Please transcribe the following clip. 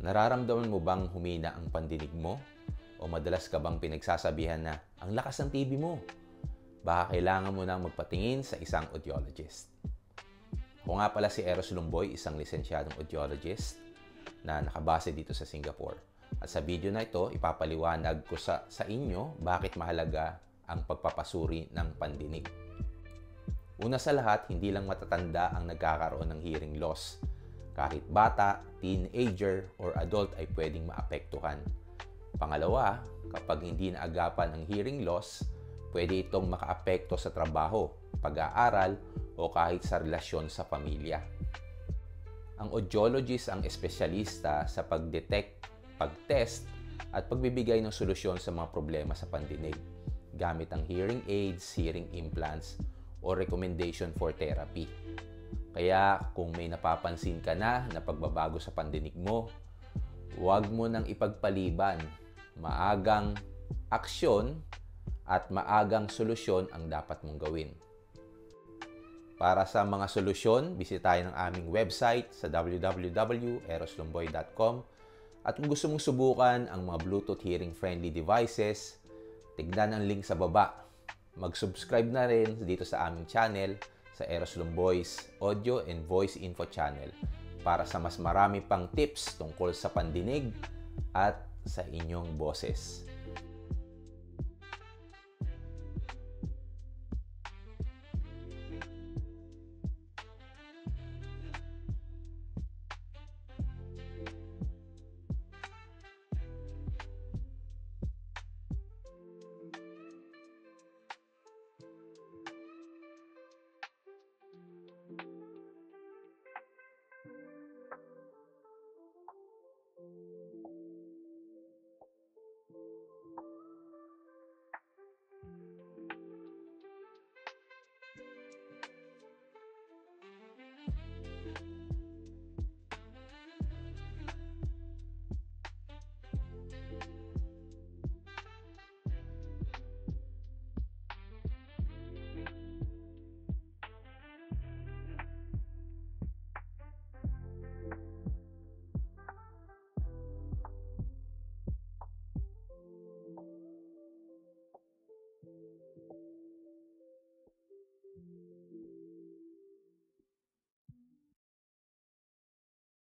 Nararamdaman mo bang humina ang pandinig mo? O madalas ka bang pinagsasabihan na, ang lakas ng TV mo? Baka kailangan mo nang magpatingin sa isang audiologist. Ako nga pala si Eros Lumboy, isang lisensyadong audiologist na nakabase dito sa Singapore. At sa video na ito, ipapaliwanag ko sa inyo bakit mahalaga ang pagpapasuri ng pandinig. Una sa lahat, hindi lang matatanda ang nagkakaroon ng hearing loss. Kahit bata, teenager, or adult ay pwedeng maapektuhan. Pangalawa, kapag hindi naagapan ang hearing loss, pwede itong makaapekto sa trabaho, pag-aaral, o kahit sa relasyon sa pamilya. Ang audiologist ang espesyalista sa pag-detect, pag-test, at pagbibigay ng solusyon sa mga problema sa pandinig gamit ang hearing aids, hearing implants, o recommendation for therapy. Kaya kung may napapansin ka na pagbabago sa pandinig mo, huwag mo nang ipagpaliban. Maagang aksyon at maagang solusyon ang dapat mong gawin. Para sa mga solusyon, bisitahin ang aming website sa www.eroslumboy.com. At kung gusto mong subukan ang mga Bluetooth hearing-friendly devices, tignan ang link sa baba. Mag-subscribe na rin dito sa aming channel sa Eros Lumboy's Audio and Voice Info Channel para sa mas marami pang tips tungkol sa pandinig at sa inyong boses.